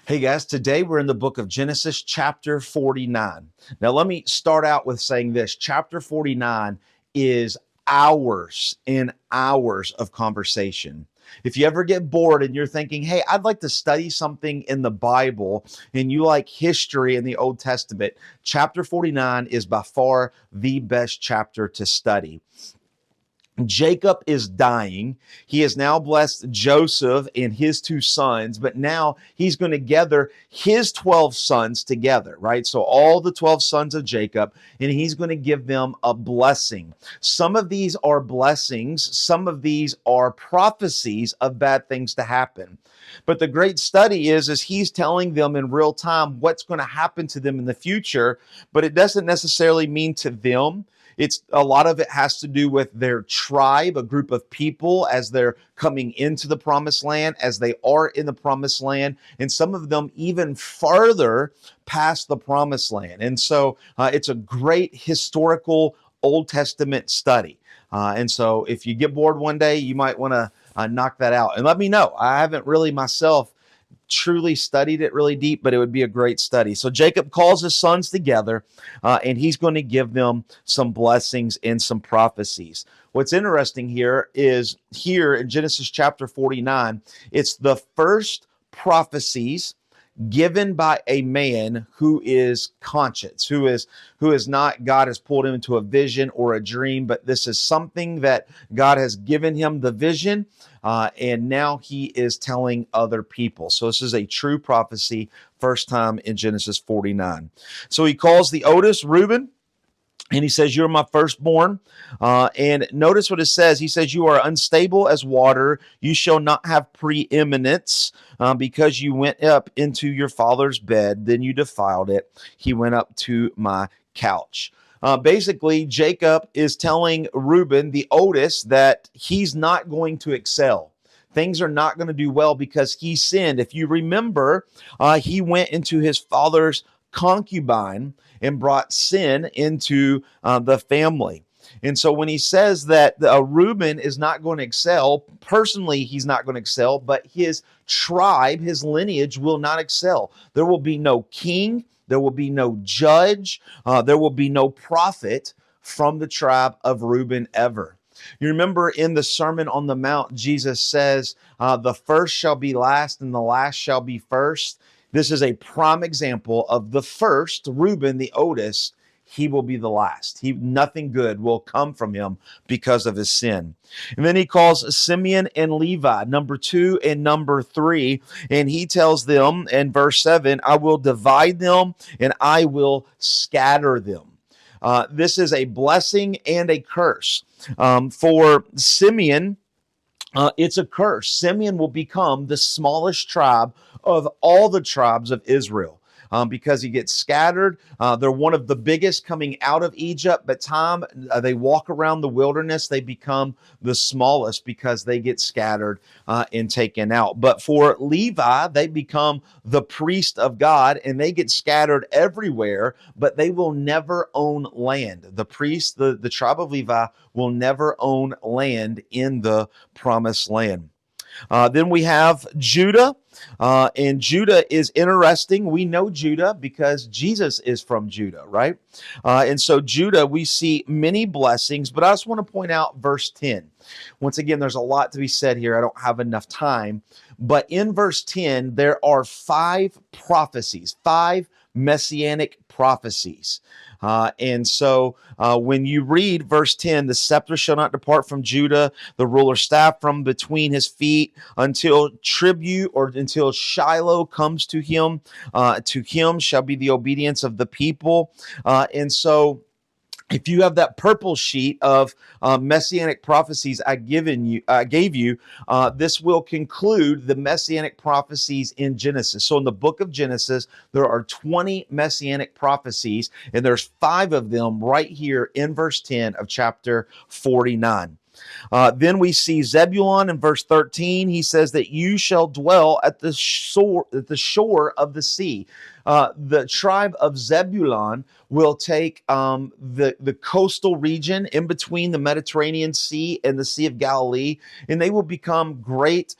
Hey guys, today we're in the book of Genesis, chapter 49. Now, let me start out with saying this. Chapter 49 is hours and hours of conversation. If you ever get bored and you're thinking, hey, I'd like to study something in the Bible, and you like history in the Old Testament, chapter 49 is by far the best chapter to study. Jacob is dying. He has now blessed Joseph and his two sons, but now he's going to gather his 12 sons together, right? So, all the 12 sons of Jacob, and he's going to give them a blessing. Some of these are blessings, some of these are prophecies of bad things to happen. But the great study is he's telling them in real time what's going to happen to them in the future, but it doesn't necessarily mean to them. It's a lot of it has to do with their tribe, a group of people as they're coming into the promised land, as they are in the promised land, and some of them even farther past the promised land. And so it's a great historical Old Testament study. And so if you get bored one day, you might want to knock that out and let me know. I haven't really myself truly studied it really deep, but it would be a great study. So Jacob calls his sons together, and he's going to give them some blessings and some prophecies. What's interesting here is here in Genesis chapter 49, it's the first prophecies given by a man who is conscious, who is not God has pulled him into a vision or a dream, but this is something that God has given him the vision, and now he is telling other people. So this is a true prophecy, first time in Genesis 49. So he calls the oldest Reuben, and he says, "You're my firstborn." And notice what it says. He says, "You are unstable as water. You shall not have preeminence because you went up into your father's bed. Then you defiled it. He went up to my couch." Basically, Jacob is telling Reuben, the oldest, that he's not going to excel. Things are not going to do well because he sinned. If you remember, he went into his father's concubine and brought sin into the family. And so when he says that Reuben is not going to excel, personally, he's not going to excel, but his tribe, his lineage will not excel. There will be no king, there will be no judge, there will be no prophet from the tribe of Reuben ever. You remember in the Sermon on the Mount, Jesus says, the first shall be last and the last shall be first. This is a prime example of the first, Reuben, the oldest. He will be the last. Nothing good will come from him because of his sin. And then he calls Simeon and Levi, number 2 and number 3, and he tells them in verse 7, "I will divide them and I will scatter them." This is a blessing and a curse. For Simeon, it's a curse. Simeon will become the smallest tribe of all the tribes of Israel. Because he gets scattered. They're one of the biggest coming out of Egypt, but they walk around the wilderness, they become the smallest because they get scattered and taken out. But for Levi, they become the priest of God and they get scattered everywhere, but they will never own land. The priest, the tribe of Levi, will never own land in the promised land. Then we have Judah, and Judah is interesting. We know Judah because Jesus is from Judah, right? And so Judah, we see many blessings, but I just want to point out verse 10. Once again, there's a lot to be said here. I don't have enough time, but in verse 10, there are 5 prophecies, 5 messianic prophecies. And so when you read verse 10, the scepter shall not depart from Judah, the ruler's staff from between his feet until tribute or until Shiloh comes to him. To him shall be the obedience of the people. And so if you have that purple sheet of messianic prophecies I gave you, this will conclude the messianic prophecies in Genesis. So in the book of Genesis, there are 20 messianic prophecies, and there's 5 of them right here in verse 10 of chapter 49. Then we see Zebulun in verse 13. He says that you shall dwell at the shore of the sea. The tribe of Zebulun will take the coastal region in between the Mediterranean Sea and the Sea of Galilee, and they will become great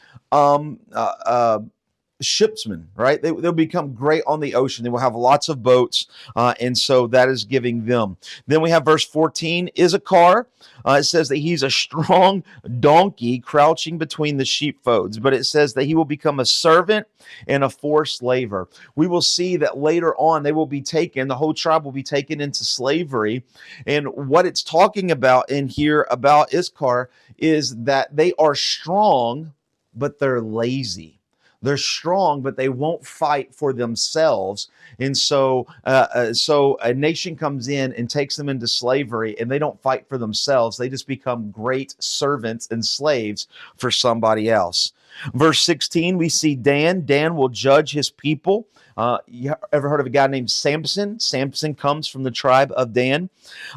shipsmen, right? They'll become great on the ocean. They will have lots of boats, and so that is giving them. Then we have verse 14, Issachar. It says that he's a strong donkey crouching between the sheepfolds, but it says that he will become a servant and a forced laborer. We will see that later on they will be taken, the whole tribe will be taken into slavery. And what it's talking about in here about Issachar is that they are strong, but they're lazy. They're strong, but they won't fight for themselves. And so a nation comes in and takes them into slavery, and they don't fight for themselves. They just become great servants and slaves for somebody else. Verse 16, we see Dan. Dan will judge his people. You ever heard of a guy named Samson? Samson comes from the tribe of Dan.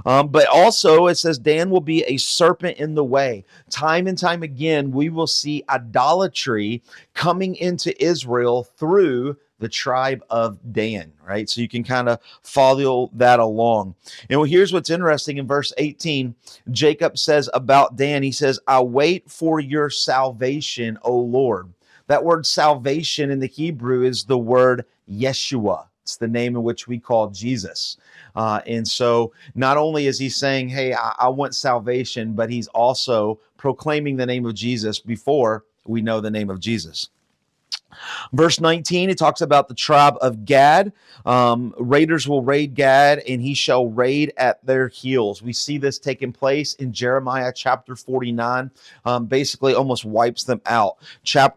But also it says Dan will be a serpent in the way. Time and time again, we will see idolatry coming into Israel through the tribe of Dan, right? So you can kind of follow that along. And here's what's interesting in verse 18. Jacob says about Dan, he says, I wait for your salvation, O Lord. That word salvation in the Hebrew is the word Yeshua. It's the name in which we call Jesus. And so not only is he saying, hey, I want salvation, but he's also proclaiming the name of Jesus before we know the name of Jesus. Verse 19, it talks about the tribe of Gad. Raiders will raid Gad, and he shall raid at their heels. We see this taking place in Jeremiah chapter 49, basically almost wipes them out.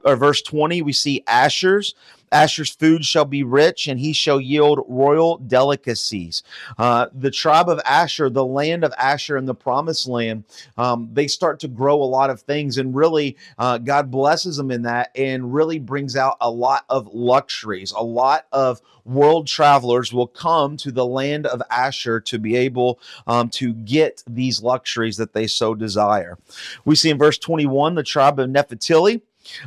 Verse 20, we see Asher's. Asher's food shall be rich, and he shall yield royal delicacies. The tribe of Asher, the land of Asher in the promised land, they start to grow a lot of things, and really God blesses them in that and really brings out a lot of luxuries. A lot of world travelers will come to the land of Asher to be able to get these luxuries that they so desire. We see in verse 21, the tribe of Nephtali.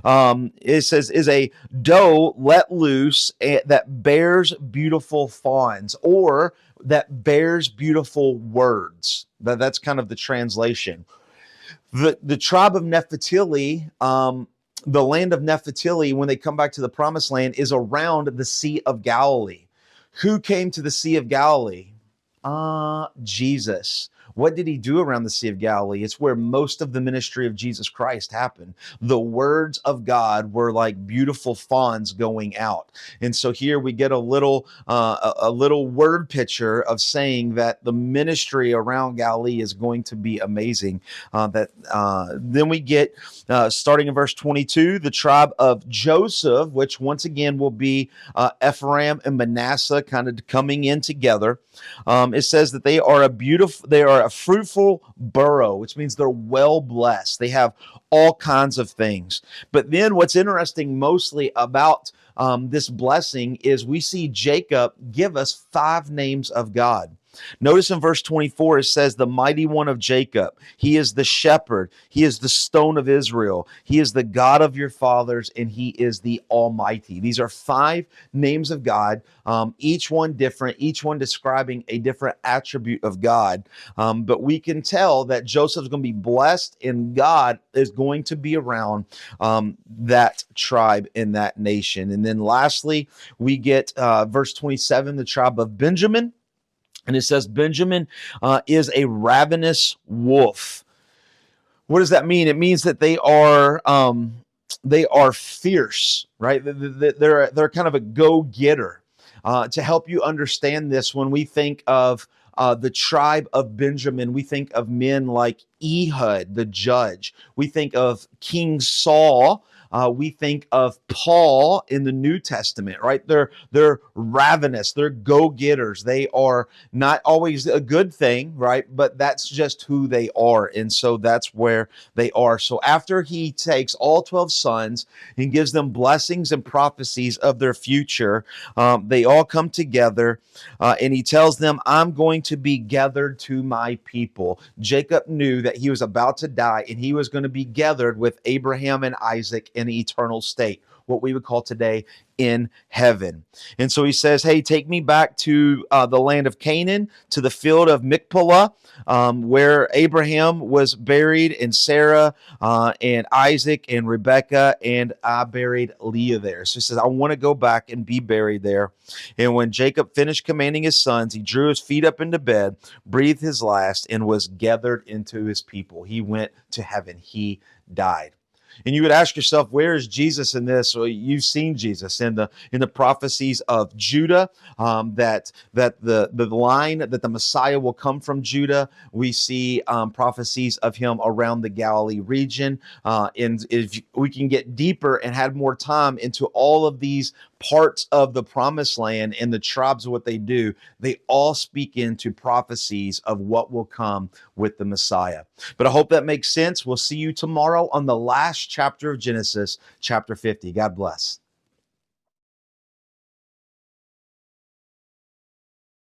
It says, is a doe let loose that bears beautiful fawns, or that bears beautiful words. That's kind of the translation. The tribe of Nephtali, the land of Nephtali, when they come back to the promised land, is around the Sea of Galilee. Who came to the Sea of Galilee? Jesus. What did he do around the Sea of Galilee? It's where most of the ministry of Jesus Christ happened. The words of God were like beautiful fawns going out. And so here we get a little word picture of saying that the ministry around Galilee is going to be amazing. Then we get, starting in verse 22, the tribe of Joseph, which once again will be Ephraim and Manasseh kind of coming in together. It says that they are a fruitful borough, which means they're well blessed. They have all kinds of things. But then what's interesting mostly about this blessing is we see Jacob give us 5 names of God. Notice in verse 24, it says, the mighty one of Jacob. He is the shepherd. He is the stone of Israel. He is the God of your fathers, and he is the Almighty. These are 5 names of God, each one different, each one describing a different attribute of God. But we can tell that Joseph's going to be blessed, and God is going to be around that tribe in that nation. And then lastly, we get verse 27, the tribe of Benjamin. And it says Benjamin is a ravenous wolf. What does that mean? It means that they are fierce, right? They're kind of a go-getter. To help you understand this, when we think of the tribe of Benjamin, we think of men like Ehud, the judge. We think of King Saul. We think of Paul in the New Testament, right? They're ravenous. They're go-getters. They are not always a good thing, right? But that's just who they are. And so that's where they are. So after he takes all 12 sons and gives them blessings and prophecies of their future, they all come together and he tells them, I'm going to be gathered to my people. Jacob knew that he was about to die and he was going to be gathered with Abraham and Isaac in an eternal state, what we would call today in heaven. And so he says, hey, take me back to the land of Canaan, to the field of Machpelah, where Abraham was buried, and Sarah and Isaac and Rebekah, and I buried Leah there. So he says, I want to go back and be buried there. And when Jacob finished commanding his sons, he drew his feet up into bed, breathed his last, and was gathered into his people. He went to heaven. He died. And you would ask yourself, where is Jesus in this? Well, you've seen Jesus in the prophecies of Judah, that the line that the Messiah will come from Judah. We see prophecies of him around the Galilee region. And if we can get deeper and had more time into all of these parts of the promised land and the tribes of what they do, they all speak into prophecies of what will come with the Messiah. But I hope that makes sense. We'll see you tomorrow on the last chapter of Genesis, chapter 50. God bless.